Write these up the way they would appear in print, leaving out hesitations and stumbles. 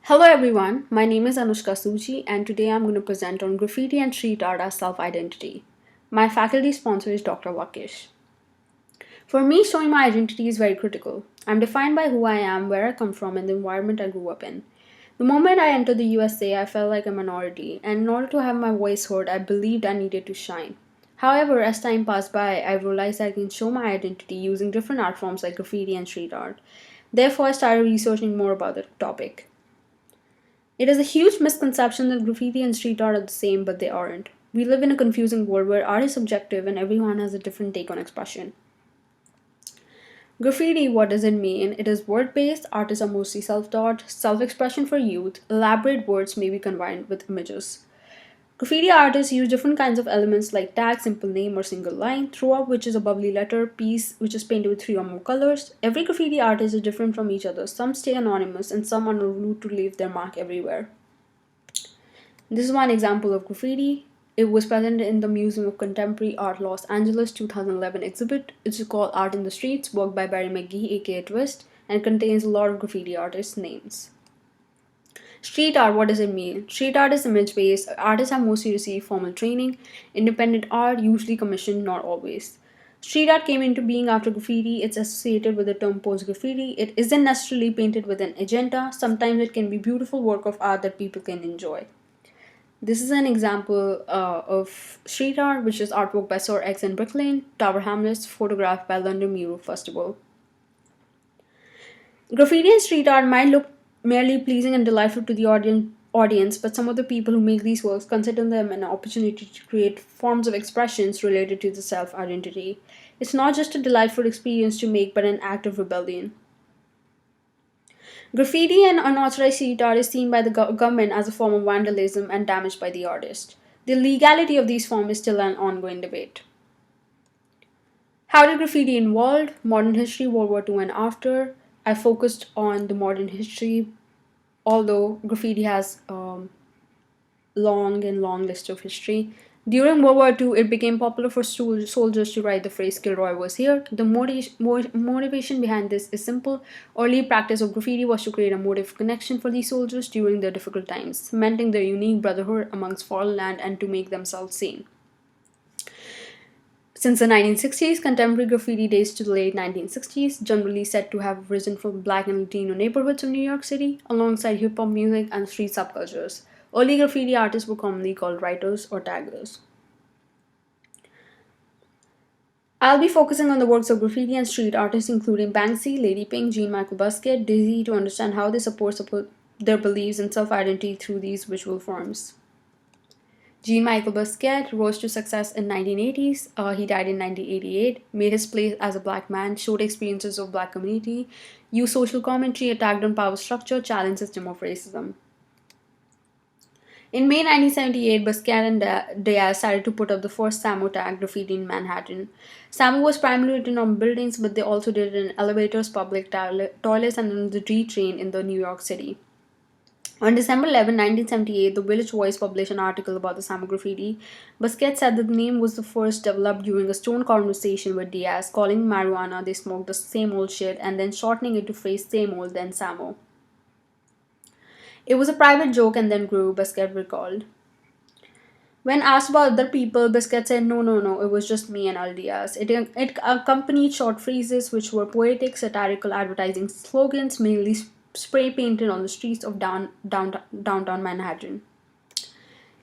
Hello everyone, my name is Anushka Suji and today I'm going to present on graffiti and street art as self-identity. My faculty sponsor is Dr. Vakish. For me, showing my identity is very critical. I'm defined by who I am, where I come from, and the environment I grew up in. The moment I entered the USA, I felt like a minority, and in order to have my voice heard, I believed I needed to shine. However, as time passed by, I realized I can show my identity using different art forms like graffiti and street art. Therefore, I started researching more about the topic. It is a huge misconception that graffiti and street art are the same, but they aren't. We live in a confusing world where art is subjective and everyone has a different take on expression. Graffiti, what does it mean? It is word based, artists are mostly self taught, self expression for youth, elaborate words may be combined with images. Graffiti artists use different kinds of elements like tag, simple name, or single line, throughout which is a bubbly letter, piece which is painted with three or more colors. Every graffiti artist is different from each other. Some stay anonymous and some are on a route to leave their mark everywhere. This is one example of graffiti. It was present in the Museum of Contemporary Art Los Angeles 2011 exhibit. It's called Art in the Streets, work by Barry McGee aka Twist, and contains a lot of graffiti artists' names. Street art, what does it mean? Street art is image based. Artists have mostly received formal training. Independent art, usually commissioned, not always. Street art came into being after graffiti. It's associated with the term post graffiti. It isn't necessarily painted with an agenda. Sometimes it can be beautiful work of art that people can enjoy. This is an example of street art, which is artwork by Sir X in Brick Lane, Tower Hamlets, photographed by London Mural Festival. Graffiti and street art might look merely pleasing and delightful to the audience, but some of the people who make these works consider them an opportunity to create forms of expressions related to the self identity. It's not just a delightful experience to make, but an act of rebellion. Graffiti and unauthorized street art is seen by the government as a form of vandalism and damage by the artist. The legality of these forms is still an ongoing debate. How did graffiti evolve? Modern history, World War II and after. I focused on the modern history, although graffiti has long list of history. During World War II, it became popular for soldiers to write the phrase Kilroy was here. The motivation behind this is simple. Early practice of graffiti was to create a motive connection for these soldiers during their difficult times, cementing their unique brotherhood amongst foreign land and to make themselves seen. Since the 1960s, contemporary graffiti dates to the late 1960s, generally said to have risen from black and Latino neighborhoods of New York City, alongside hip hop music and street subcultures. Early graffiti artists were commonly called writers or taggers. I'll be focusing on the works of graffiti and street artists including Banksy, Lady Pink, Jean-Michel Basquiat, Dizy to understand how they support their beliefs and self-identity through these visual forms. Jean-Michel Basquiat rose to success in 1980s. He died in 1988, made his place as a black man, showed experiences of black community, used social commentary, attacked on power structure, challenged system of racism. In May 1978, Basquiat and Diaz started to put up the first Samo tag graffiti in Manhattan. Samo was primarily written on buildings, but they also did it in elevators, public toilets, and on the G train in the New York City. On December 11, 1978, the Village Voice published an article about the Samo graffiti. Basquiat said that the name was the first developed during a stone conversation with Diaz, calling marijuana they smoked the same old shit, and then shortening it to phrase same old then Samo. It was a private joke and then grew, Basquiat recalled. When asked about other people, Basquiat said, no, it was just me and Al Diaz. It accompanied short phrases which were poetic, satirical advertising slogans, mainly spray painted on the streets of downtown Manhattan.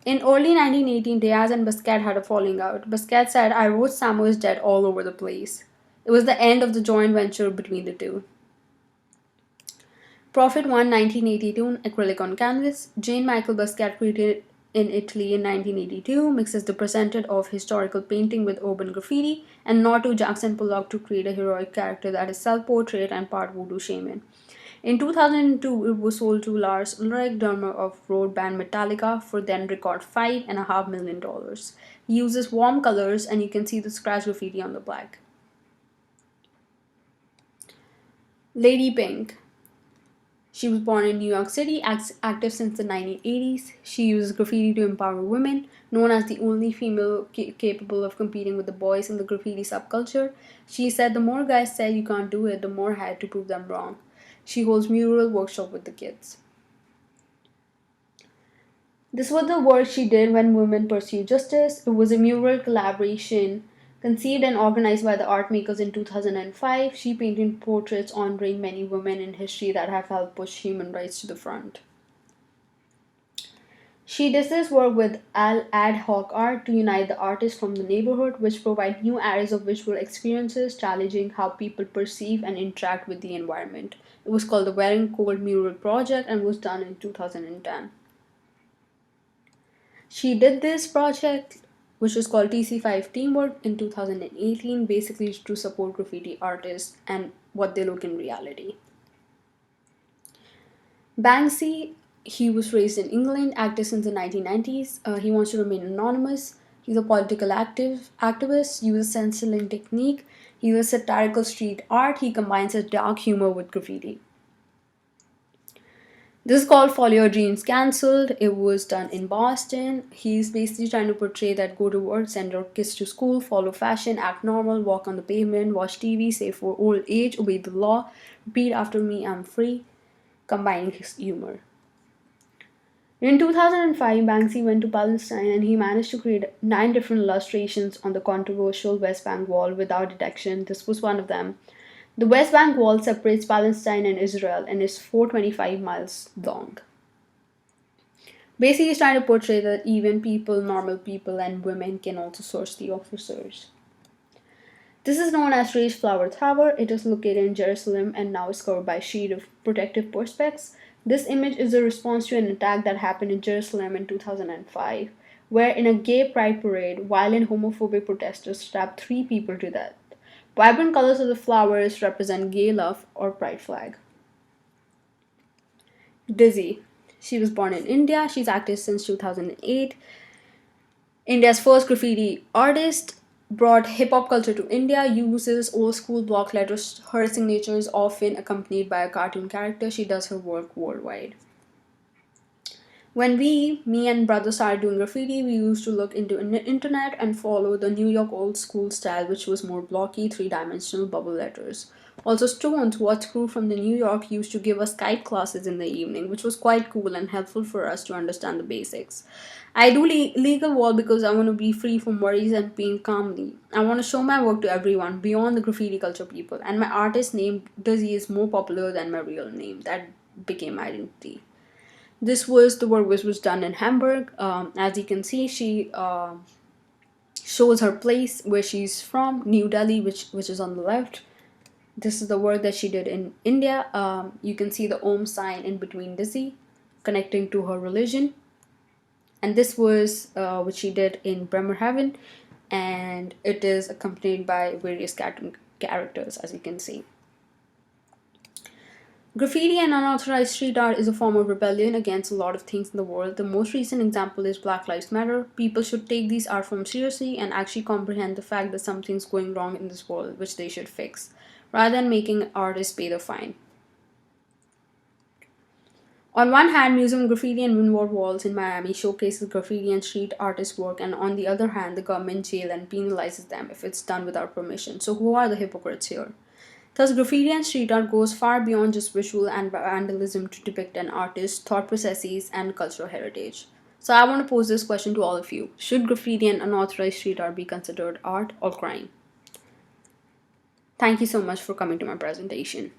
In early 1918, Diaz and Basquiat had a falling out. Basquiat said, I wrote Samo is dead all over the place. It was the end of the joint venture between the two. Profit won 1982 acrylic on canvas. Jean-Michel Basquiat created in Italy in 1982 mixes the percentage of historical painting with urban graffiti and nod to Jackson Pollock to create a heroic character that is self-portrait and part voodoo shaman. In 2002, it was sold to Lars Ulrich, drummer of road band Metallica, for then record $5.5 million. He uses warm colors and you can see the scratch graffiti on the black. Lady Pink. She was born in New York City, active since the 1980s. She uses graffiti to empower women, known as the only female capable of competing with the boys in the graffiti subculture. She said the more guys said you can't do it, the more I had to prove them wrong. She holds mural workshop with the kids. This was the work she did when women pursued justice. It was a mural collaboration conceived and organized by the art makers in 2005. She painted portraits honoring many women in history that have helped push human rights to the front. She does this work with ad hoc art to unite the artists from the neighborhood, which provide new areas of visual experiences, challenging how people perceive and interact with the environment. It was called the Wearing Cold Mural Project and was done in 2010. She did this project, which was called TC5 Teamwork, in 2018, basically to support graffiti artists and what they look in reality. Banksy, he was raised in England, active since the 1990s. He wants to remain anonymous. He's a political activist, uses stenciling technique. He uses satirical street art. He combines his dark humor with graffiti. This is called Follow Your Dreams Cancelled. It was done in Boston. He's basically trying to portray that go to work, send your kids to school, follow fashion, act normal, walk on the pavement, watch TV, save for old age, obey the law, repeat after me, I'm free, combining his humor. In 2005, Banksy went to Palestine and he managed to create 9 different illustrations on the controversial West Bank wall without detection. This was one of them. The West Bank wall separates Palestine and Israel and is 425 miles long. Basically, he's trying to portray that even people, normal people, and women can also search the officers. This is known as Rage Flower Tower. It is located in Jerusalem and now is covered by a sheet of protective perspex. This image is a response to an attack that happened in Jerusalem in 2005, where in a gay pride parade, violent homophobic protesters stabbed 3 people to death. Vibrant colors of the flowers represent gay love or pride flag. Dizy. She was born in India. She's active since 2008. India's first graffiti artist, brought hip hop culture to India, uses old school block letters. Her signature is often accompanied by a cartoon character. She does her work worldwide. When me and brother started doing graffiti, we used to look into the internet and follow the New York old school style, which was more blocky, three-dimensional bubble letters. Also, Stones, what crew from the New York, used to give us kite classes in the evening, which was quite cool and helpful for us to understand the basics. I do legal wall because I want to be free from worries and paint calmly. I want to show my work to everyone beyond the graffiti culture people, and my artist name Dizy is more popular than my real name. That became my identity. This was the work which was done in Hamburg. As you can see, she shows her place where she's from, New Delhi, which is on the left. This is the work that she did in India. You can see the Om sign in between Dizy, connecting to her religion. And this was what she did in Bremerhaven, and it is accompanied by various cartoon characters, as you can see. Graffiti and unauthorized street art is a form of rebellion against a lot of things in the world. The most recent example is Black Lives Matter. People should take these art forms seriously and actually comprehend the fact that something's going wrong in this world, which they should fix, rather than making artists pay the fine. On one hand, Museum Graffiti and Windward Walls in Miami showcases graffiti and street artist work, and on the other hand, the government jails and penalizes them if it's done without permission. So, who are the hypocrites here? Thus, graffiti and street art goes far beyond just visual and vandalism to depict an artist's thought processes and cultural heritage. So, I want to pose this question to all of you. Should graffiti and unauthorized street art be considered art or crime? Thank you so much for coming to my presentation.